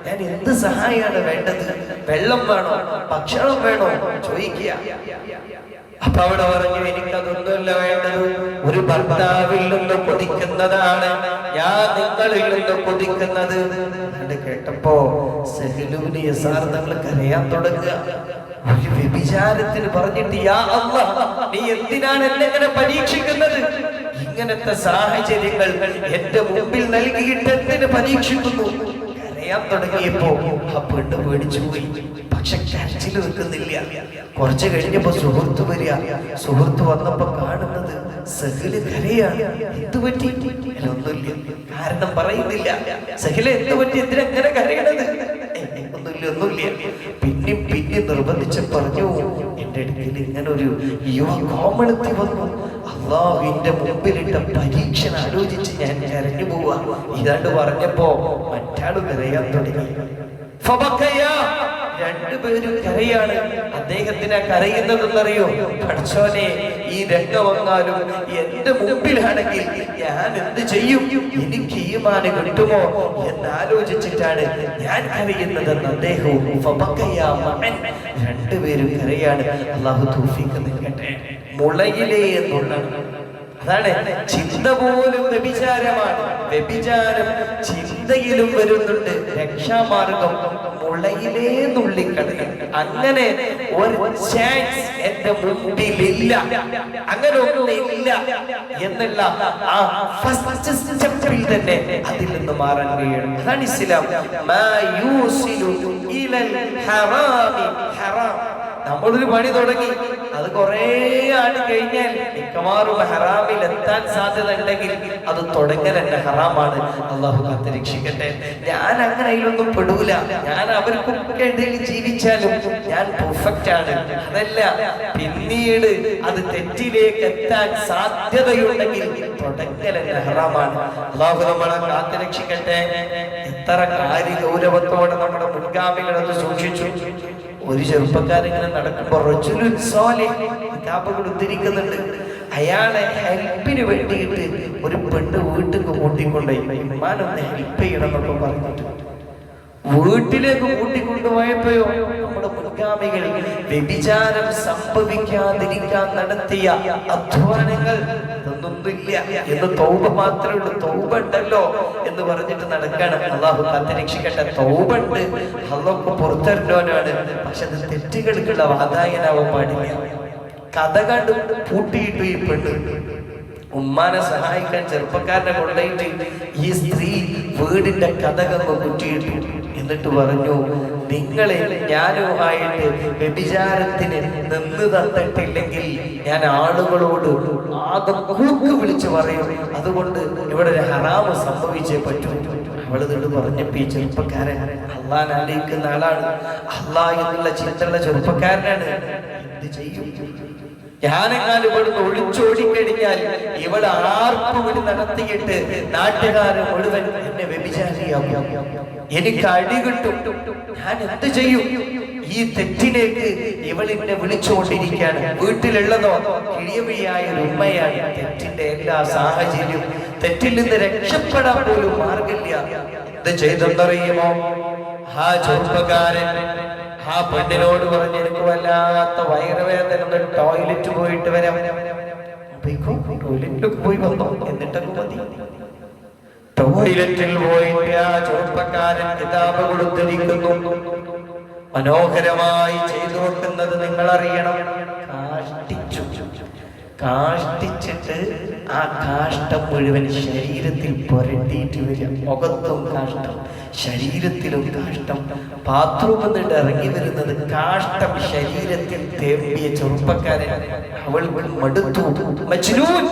ഞാൻ എന്ത് സഹായമാണ് വേണ്ടത്? വെള്ളം വേണോ, ഭക്ഷണം വേണോ ചോദിക്കുക. അപ്പൊ അവിടെ പറഞ്ഞു, എനിക്കതൊന്നുമല്ല വേണ്ടത്. ഒരു ഭർത്താവിൽ നിന്ന് കൊതിക്കുന്നതാണ് ഞാൻ നിങ്ങളിൽ നിന്ന് കൊതിക്കുന്നത്. അത് കേട്ടപ്പോ സഹ്ലു ഇബ്നു യസാർ തങ്ങൾ കരയാൻ തുടങ്ങുക. ഒരു വ്യഭിചാരത്തിന് പറഞ്ഞിട്ട്, യാ അല്ലാഹ്, നീ എന്തിനാണ് എന്നെ ഇങ്ങനെ പരീക്ഷിക്കുന്നത്? ഇങ്ങനത്തെ സാഹചര്യങ്ങൾ എന്റെ മുമ്പിൽ നൽകിയിട്ട് എന്തിന് പരീക്ഷിക്കുന്നു? കരയാൻ തുടങ്ങിയപ്പോ ആ പെണ്ണ് പേടിച്ചു പോയി. പക്ഷെ കരച്ചിൽ വെക്കുന്നില്ല. കുറച്ച് കഴിഞ്ഞപ്പോ സുഹൃത്ത് വരിക. സുഹൃത്ത് വന്നപ്പോ കാണുന്നത് സഹ്ല് കരയാണ്. എന്ത് പറ്റി? ഒന്നുമില്ല, കാരണം പറയുന്നില്ല. സഹ്ല എന്ത് പറ്റി? എന്തിനെങ്ങനെ കരയണത്? ഒന്നുമില്ല. പിന്നെ നിർബന്ധിച്ച് പറഞ്ഞു, എന്റെ അടുക്കൽ ഇങ്ങനെ ഒരു യുവ കോമളത്തി വന്നു. അല്ലാഹുവിന്റെ മുമ്പിലിട്ട പരീക്ഷ ആലോചിച്ച് ഞാൻ കരഞ്ഞു പോവാ. ഇതാണ്ട് പറഞ്ഞപ്പോ മറ്റാള് കരയാൻ തുടങ്ങി. രണ്ടുപേരും കരയാണ്. അദ്ദേഹത്തിനാ കരയുന്നതെന്നറിയോ? പഠിച്ചോനെ, ഈ രംഗം വന്നാലും എന്റെ മുമ്പിലാണെങ്കിൽ ഞാൻ എന്ത് ചെയ്യും? എനിക്ക് ഈമാൻ കിട്ടുമോ എന്നാലോചിച്ചിട്ടാണ് ഞാൻ കരയുന്നതെന്ന് അദ്ദേഹവും. രണ്ടുപേരും കരയാണ്. അല്ലാഹു തൗഫീഖ് നൽകട്ടെ. മുളയിലേ എന്നുള്ള അതാണ് ചിന്ത പോലും വ്യഭിചാരമാണ്. വ്യഭിചാരം ചിന്തയിലും വരുന്നുണ്ട്. രക്ഷാമാർഗം മുളയിലേ നുള്ളിക്കളയും. അങ്ങനെ ഒരു ചാൻസ് എന്റെ മുമ്പിലില്ല, അങ്ങനെ ഒന്നില്ല എന്നുള്ള ആ ഫസ്റ്റ് സ്റ്റെപ്പിൽ തന്നെ അതിൽ നിന്ന് മാറാൻ കഴിയണം. അതാണ് ഇസ്ലാം. മാ യൂസിലു ഇലൽ ഹറാമി ഹറാം. നമ്മളൊരു പണി തുടങ്ങി, അത് കുറേ ആണ്ട് കഴിഞ്ഞാൽ മിക്കവാറും ഹറാമിൽ എത്താൻ സാധ്യത ഉണ്ടെങ്കിൽ അത് തുടങ്ങൽ എന്നെ ഹറാമാണ്. അല്ലാഹു കാത്തുരക്ഷിക്കട്ടെ. ഞാൻ അങ്ങനെ അതിലൊന്നും പെടൂല. ഞാൻ അവർക്കൊക്കെ ഇടയിൽ ജീവിച്ചാലും ഞാൻ പെർഫെക്റ്റ് ആണ്. അതല്ല, പിന്നീട് അത് തെറ്റിലേക്ക് എത്താൻ സാധ്യതയുണ്ടെങ്കിൽ തുടങ്ങൽ എന്നെ ഹറാമാണ്. അല്ലാഹു നമ്മളെ കാത്തുരക്ഷിക്കട്ടെ. എത്ര കാര്യ ഗൗരവത്തോടെ നമ്മുടെ മുൻഗാമികൾ അത് സൂക്ഷിച്ചു. ഒരു ചെറുപ്പക്കാരിങ്ങനെ നടക്കുമ്പോ റജുലുൻ സാലിഹ് കിതാബുകൾ ഉദ്ധരിക്കുന്നുണ്ട്, അയാളെ ഹെൽപ്പിന് വേണ്ടിയിട്ട് ഒരു പെണ്ണ് വീട്ടിൽ കൂട്ടിക്കൊണ്ടുപോയി, ഇമ്മാനൊന്ന് ഹെൽപ്പ് ചെയ്യണം എന്നൊക്കെ പറഞ്ഞിട്ട് വീട്ടിലേക്ക് കൂട്ടിക്കൊണ്ടുപോയപ്പോയോ നമ്മുടെ മുൻഗാമികൾ വ്യഭിചാരം സംഭവിക്കാതിരിക്കാൻ നടത്തിയ അധ്വാനങ്ങൾ ഒന്നൊന്നുമില്ല എന്ന് തൗബ മാത്രമേ ഉള്ളൂ, തൗബ ഉണ്ടല്ലോ എന്ന് പറഞ്ഞിട്ട് നടക്കാണ്. അള്ളാഹു കാത്തിരക്ഷിക്കട്ടെ. തൗബ ഉണ്ട്, അള്ളാഹു പുറത്തറിഞ്ഞവനാണ്. പക്ഷെ അത് തെറ്റുകൾക്കുള്ള വാതായനാവാൻ പാടില്ല. കഥ കണ്ട് പൂട്ടിയിട്ടു ഈ പെണ്ണ് ഉമ്മാനെ സഹായിക്കാൻ ചെറുപ്പക്കാരനെ കൊണ്ടുപോയിട്ട് ഈ സ്ത്രീ വീടിന്റെ കഥകങ്ങ് കുറ്റിയിട്ടു. എന്നിട്ട് പറഞ്ഞു, നിങ്ങളെ ഞാനുമായിട്ട് വ്യഭിചാരത്തിന് നിന്ന് തന്നിട്ടില്ലെങ്കിൽ ഞാൻ ആളുകളോട് ആകെ കൂക്ക് വിളിച്ചു പറയും, അതുകൊണ്ട് ഇവിടെ ഒരു ഹറാമ് സംഭവിച്ചേ പറ്റൂ. അവള് പറഞ്ഞപ്പോ ഈ ചെറുപ്പക്കാരൻ അള്ളാഹ് ആലയിക്കുന്ന ആളാണ്, അള്ളാഹ് എന്നുള്ള ചിന്തയുള്ള ചെറുപ്പക്കാരനാണ്. എന്ത് ചെയ്യും? ഞാനെങ്ങാനും ഇവിടുന്ന് ഒളിച്ചോടിക്കഴിഞ്ഞാൽ ഇവിടെ ആർപ്പുവിടി നടത്തിയിട്ട് നാട്ടുകാരെ മുഴുവൻ എന്നെ വ്യഭിചാരിയാകും, എനിക്ക് അടി കിട്ടും, ഞാൻ എന്ത് ചെയ്യും? ഈ തെറ്റിലേക്ക് ഇവളിനെ വിളിച്ചുകൊണ്ടിരിക്കുകയാണ്. വീട്ടിലുള്ളതോ കിഴിയവിഴിയായ ഒരു ഉമ്മയാണ്. തെറ്റിന്റെ എല്ലാ സാഹചര്യവും, തെറ്റിൽ നിന്ന് രക്ഷപ്പെടാൻ പോലും മാർഗമില്ല. എന്ത് ചെയ്തെന്നറിയുമോ? ആ ചെറുപ്പക്കാരൻ ആ പെണ്ണിനോട് പറഞ്ഞ്, എനിക്ക് വല്ലാത്ത വയറുവേദന, ടോയ്ലറ്റ് പോയിട്ട് വരാം. ടോയ്ലറ്റിൽ പോയി വന്നോ, എന്നിട്ടൊക്കെ മതി. ടോയ്ലറ്റിൽ പോയിട്ട് ആ ചെറുപ്പക്കാരൻ കിതാബ് കൊടുത്തിരിക്കുന്നു. മനോഹരമായി ചെയ്തു വെക്കുന്നത് നിങ്ങൾ അറിയണം. കാഷ്ടിച്ചിട്ട് ആ കാഷ്ടം മുഴുവൻ ശരീരത്തിൽ പുരട്ടിയിട്ട് വരിക. മുഖത്തും കാഷ്ടം, ശരീരത്തിലും കാഷ്ടം. ബാത്റൂമിൽ നിന്ന് ഇറങ്ങി വരുന്നത് കാഷ്ടം ശരീരത്തിൽ തേമ്പിയ ചെറുപ്പക്കാരൻ. അവൾ മടുത്തു. മജ്നൂൻ,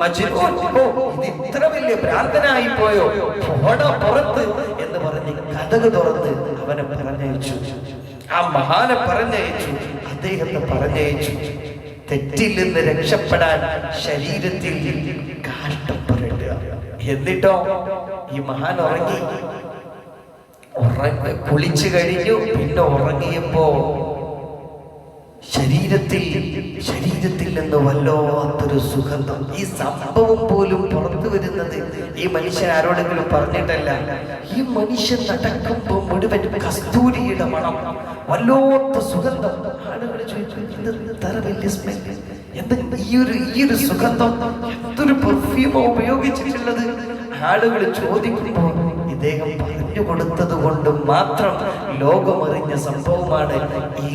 മജ്നൂൻ, ഇത് ഇത്ര വലിയ ഭ്രാന്തനായി പോയോ, പുറത്ത് എന്ന് പറഞ്ഞ് കതക് തുറന്ന് അവനെ പറഞ്ഞയച്ചു. ആ മഹാനെ പറഞ്ഞയച്ചു, അദ്ദേഹത്തെ പറഞ്ഞയച്ചു. തെറ്റിൽ നിന്ന് രക്ഷപ്പെടാൻ ശരീരത്തിൽ കാഷ്ടം പുരട്ടുക. എന്നിട്ടോ ഈ മഹാൻ ഉറങ്ങി. കുളിച്ചു കഴിഞ്ഞു. പിന്നെ ഉറങ്ങിയപ്പോ ശരീരത്തിൽ നിന്ന് വല്ലാത്തൊരു സുഗന്ധം. ഈ സംഭവം പോലും പുറത്തു വരുന്നത് ഈ മനുഷ്യൻ ആരോടെങ്കിലും പറഞ്ഞിട്ടല്ല. ഈ മനുഷ്യൻ നടക്കുമ്പോ മുഴുവൻ കസ്തൂരിയുടെ മണം, വല്ലാത്ത സുഗന്ധം. ആളുകൾ ചോദിച്ചു, ഇത്ര വലിയ സ്മെല്ല്, എന്താ ഈ ഒരു സുഗന്ധം, എന്തൊരു പെർഫ്യൂമോ ഉപയോഗിച്ചിട്ടുള്ളത്? ആളുകൾ ചോദിക്കുമ്പോൾ ഇദ്ദേഹം പറഞ്ഞു കൊടുത്തത് കൊണ്ട് മാത്രം ലോകമറിഞ്ഞ സംഭവമാണ്.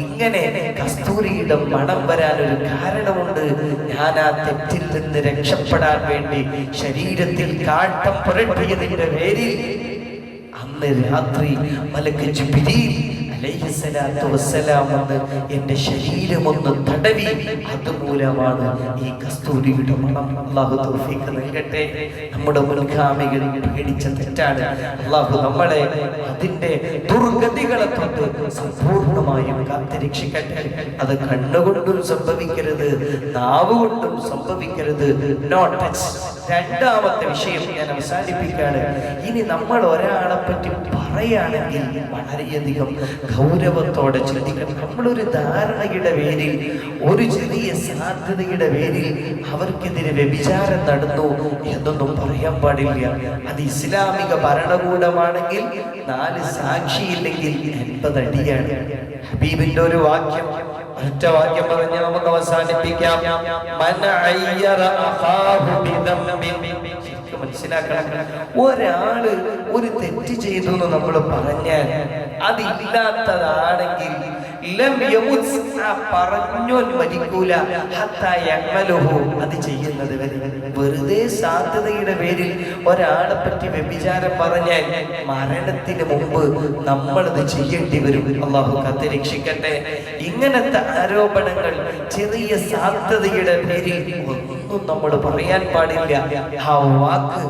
ഇങ്ങനെ കസ്തൂരിയുടെ മണം വരാനൊരു കാരണമുണ്ട്. ഞാൻ ആ തെറ്റിൽ നിന്ന് രക്ഷപ്പെടാൻ വേണ്ടി ശരീരത്തിൽ കാട്ടം പുരട്ടിയതിന്റെ പേരിൽ അന്ന് രാത്രി മലക്ക് ജിബ്രീൽ അലൈഹിസ്സലാത്തു വസ്സലാം വന്ന് എന്റെ ശരീരമൊന്ന് തടവി. അതുമൂലമാണ് ഈ കസ്തൂരിയുടെ മണം. അല്ലാഹു തൗഫീഖ് നൽകട്ടെ. നമ്മുടെ മുൻഗാമികൾ പേടിച്ച തെറ്റാണ്. അല്ലാഹു നമ്മളെ അതിന്റെ ദുർഗതികളെ തൊട്ട് സമ്പൂർണമായും കാത്തിരക്ഷിക്കട്ടെ. അത് കണ്ണുകൊണ്ടും സംഭവിക്കരുത്, നാവ് കൊണ്ടും സംഭവിക്കരുത്. Not touch. രണ്ടാമത്തെ വിഷയം ഞാൻ അവസാനിപ്പിക്കുകയാണ്. ഇനി നമ്മൾ ഒരാളെ പറ്റി പറയുകയാണെങ്കിൽ വളരെയധികം ഗൗരവത്തോടെ ചിന്തിക്കണം. നമ്മളൊരു ധാരണയുടെ പേരിൽ, ഒരു ചെറിയ സാധ്യതയുടെ പേരിൽ അവർക്കെതിരെ വ്യഭിചാരം നടന്നു എന്നൊന്നും പറയാൻ പാടില്ല. അത് ഇസ്ലാമിക ഭരണകൂടമാണെങ്കിൽ 4 സാക്ഷിയില്ലെങ്കിൽ 80 അടിയാണ്. ഹബീബിന്റെ ഒരു വാക്യം, ഒറ്റ വാക്യം പറഞ്ഞ് നമുക്ക് അവസാനിപ്പിക്കാം. മനസ്സിലാക്കണം, ഒരാള് ഒരു തെറ്റ് ചെയ്തു എന്ന് നമ്മൾ പറഞ്ഞാൽ അതില്ലാത്തതാണെങ്കിൽ പറഞ്ഞോൻ മരിക്കൂല, അത് ചെയ്യുന്നത് വരെ. വെറുതെ സാധ്യതയുടെ പേരിൽ ഒരാളെ പറ്റി വ്യഭിചാരം പറഞ്ഞാൽ മരണത്തിന് മുമ്പ് നമ്മളത് ചെയ്യേണ്ടി വരും. അല്ലാഹു കാത്തിരക്ഷിക്കട്ടെ. ഇങ്ങനത്തെ ആരോപണങ്ങൾ ചെറിയ സാധ്യതയുടെ പേരിൽ ഒന്നും നമ്മൾ പറയാൻ പാടില്ല. ആ വാക്ക്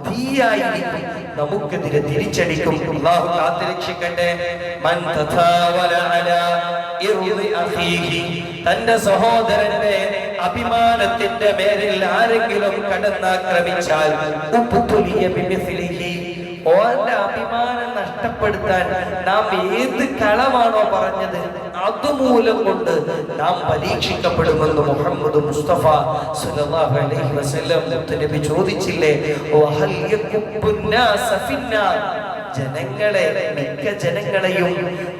തീയായിരിക്കും, നമുക്കെതിരെ തിരിച്ചടിക്കും. അല്ലാഹു കാത്തിരക്ഷിക്കട്ടെ. മൻ തഥാവല അലാ ഇർളി അഖീഹി, തന്റെ സഹോദരന്റെ അഭിമാനത്തിന്റെ മേലിൽ ആരെങ്കിലും കടന്നാക്രമിച്ചാൽ ഉബ്തുലിയ ബിമിസ്ലിഹി, ഓന്റെ അഭിമാനം നഷ്ടപ്പെടുത്താൻ നാം ഏത് കളവാണോ പറഞ്ഞത് അതുമൂലം കൊണ്ട് നാം പരീക്ഷിക്കപ്പെടുമെന്ന് മുഹമ്മദ് മുസ്തഫ സല്ലല്ലാഹു അലൈഹി വസല്ലം നബി ചോദിച്ചില്ലേ, വഹൽ യകുബ്ബുന്നാസ ഫിന്നാർ, ജനങ്ങളെ മിക്ക ജനങ്ങളെയും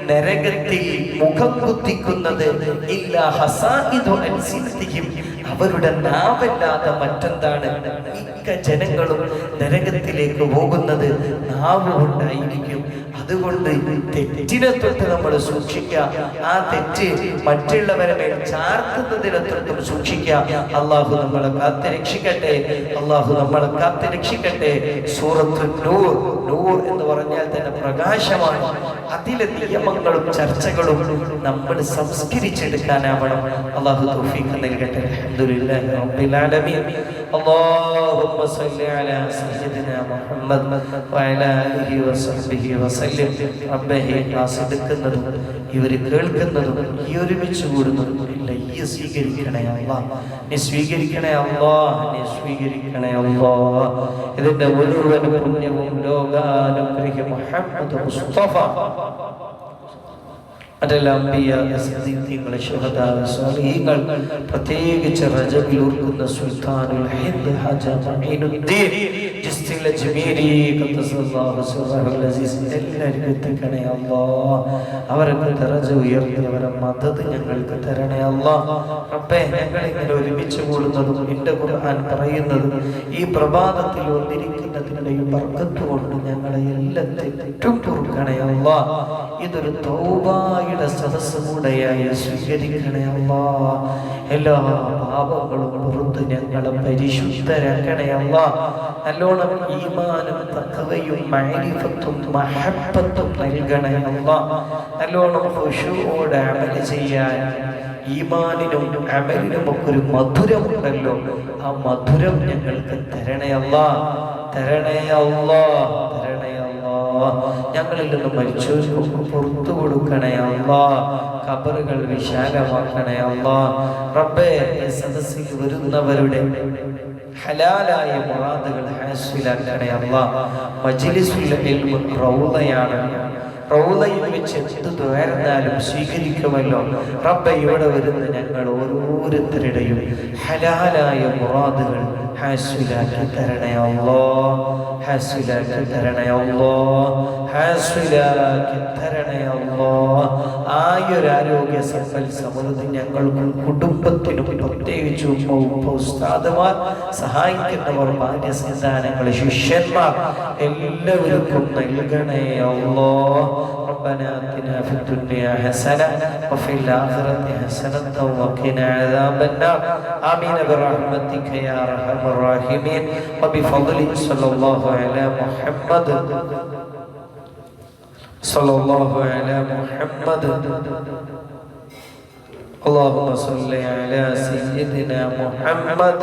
നരകത്തിൽ മുഖം കുത്തിക്കുന്നത് ഇല്ലാ ഹസാഇദു അൽസിനതിഹിം, അവരുടെ നാവല്ലാതെ മറ്റെന്താണ്? മിക്ക ജനങ്ങളും നരകത്തിലേക്ക് പോകുന്നത് നാവ് കൊണ്ടായിരിക്കും. അതുകൊണ്ട് തെറ്റിനെ തൊട്ട് നമ്മൾ സൂക്ഷിക്കുക. ആ തെറ്റ് മറ്റുള്ളവരെ മേൽ ചാർത്തുന്നതിനെ തൊട്ടും സൂക്ഷിക്കുക. അള്ളാഹു നമ്മളെ കാത്ത് രക്ഷിക്കട്ടെ. അള്ളാഹു നമ്മളെ കാത്ത് രക്ഷിക്കട്ടെ. സൂറത്തുൽ നൂർ, നൂർ എന്ന് പറഞ്ഞാൽ തന്നെ പ്രകാശമാണ്. അതിലെ നിയമങ്ങളും ചർച്ചകളും നമ്മൾ സംസ്കരിച്ചെടുക്കാനാവണം. അള്ളാഹു തൗഫീഖ് നൽകട്ടെ. അൽഹംദുലില്ലാഹി റബ്ബിൽ ആലമീൻ. اللهم صل على سيدنا محمد وعلى آله وصحبه وسلم. റബ്ബേ, ആസ്വദിക്കുന്നതും ഇവർ കേൾക്കുന്നതും ഈ ഒരുമിച്ച് കൂടുന്നതും എല്ലാം ഈ സ്വീകരിക്കണേ അല്ലാഹ്. നീ സ്വീകരിക്കണേ അല്ലാഹ്, നീ സ്വീകരിക്കണേ അല്ലാഹ്. ഇതിന്റെ മുഴുവൻ പുണ്യവും ലോകാനുഗ്രഹി മുഹമ്മദ് മുസ്തഫ പ്രത്യേകിച്ച് റജബിൽ ഓർക്കുന്ന സുൽത്താനുൽ ഹിന്ദ് ഹാജ മഈനുദ്ദീൻ ജിസ്തിൽ അജ്മീരി ഖദ്ദസല്ലാഹു സിർറഹുൽ അസീസ് എല്ലാവർക്കും എത്തിക്കണേ അല്ലാഹ്. അവർക്ക് ദറജ ഉയർത്തി അവരെ മദദ് ഞങ്ങൾക്ക് തരണേ അല്ലാഹ്. റബ്ബേ, ഞങ്ങൾ ഇങ്ങനെ ഒരുമിച്ച് കൂടുന്നതും നിന്റെ ഖുർആൻ പറയുന്നതും ഈ പ്രഭാതത്തിൽ വന്നിരിക്കുന്നതിൻ്റെയും ബർക്കത്ത് കൊണ്ട് ഞങ്ങളെ എല്ലാ തെറ്റും പൊറുക്കണേ അല്ലാഹ്. ഇതൊരു തൗബയുടെ സദസ്സ് കൂടെയായി സ്വീകരിക്കണേ അല്ലാഹ്. എല്ലാ പാപങ്ങളും പുറത്ത് ഞങ്ങളെ പരിശുദ്ധരാക്കണേ അല്ലാഹ്. നല്ലോണം ഈമാനും തഖ്വയും മഅരിഫത്തും മഹബ്ബത്തും നൽകണേ അല്ലാഹ്. നല്ലോണം ഖുശൂഅോടെ അമൽ ചെയ്യാൻ ഈമാനിനും അമലിനും ഒക്കെ ഒരു മധുരമുണ്ടല്ലോ, ആ മധുരം ഞങ്ങൾക്ക് തരണേ അല്ലാഹ്. തരണേ അല്ലാഹ്, തരണേ അല്ലാഹ്. ഞങ്ങളിൽ നിന്ന് മരിച്ചവർക്ക് പുറത്തു കൊടുക്കണേ അല്ലാഹ്. ഖബറുകൾ വിശാലമാക്കണേ അല്ലാഹ്. റബ്ബേ, ഈ സദസ്സിൽ വരുന്നവരുടെ ഹലാലായ മുറാദുകൾ ഹാസിലാക്കണേ അല്ലാഹ്. മജ്ലിസുൽ ഇൽമ് റൗളയാണ്. റൗളയിൽ വെച്ച് എന്ത് ദ്വാരന്നാലും സ്വീകരിക്കുമല്ലോ. റബ്ബേ, ഇവിടെ വരുന്ന ഞങ്ങൾ ഓരോരുത്തരുടെയും ഹലാലായ മുറാദുകൾ ഹാസിലാക്കി തരണേ അല്ലാഹ്. ഹാസിലാക്കി തരണേ അല്ലാഹ്. ഹാസിലാക്കി തരണേ അല്ലാഹ്. ആയുരാരോഗ്യ സമ്പൽ സമൃദ്ധി ഞങ്ങൾക്കും കുടുംബത്തിനും പ്രത്യേകിച്ചും ഉസ്താദുമാർ, സഹായിക്കുന്നവർ, ഭാര്യ സന്താനങ്ങൾ, ശിഷ്യന്മാർ എല്ലാവർക്കും നൽകണേ അല്ലാഹ്. ربنا آتنا في الدنيا حسنة وفي الآخرة حسنة وقنا عذاب النار. آمين برحمتك يا أرحم الراحمين وبفضلك صلى الله على محمد صلى الله على محمد. اللهم صل على سيدنا محمد.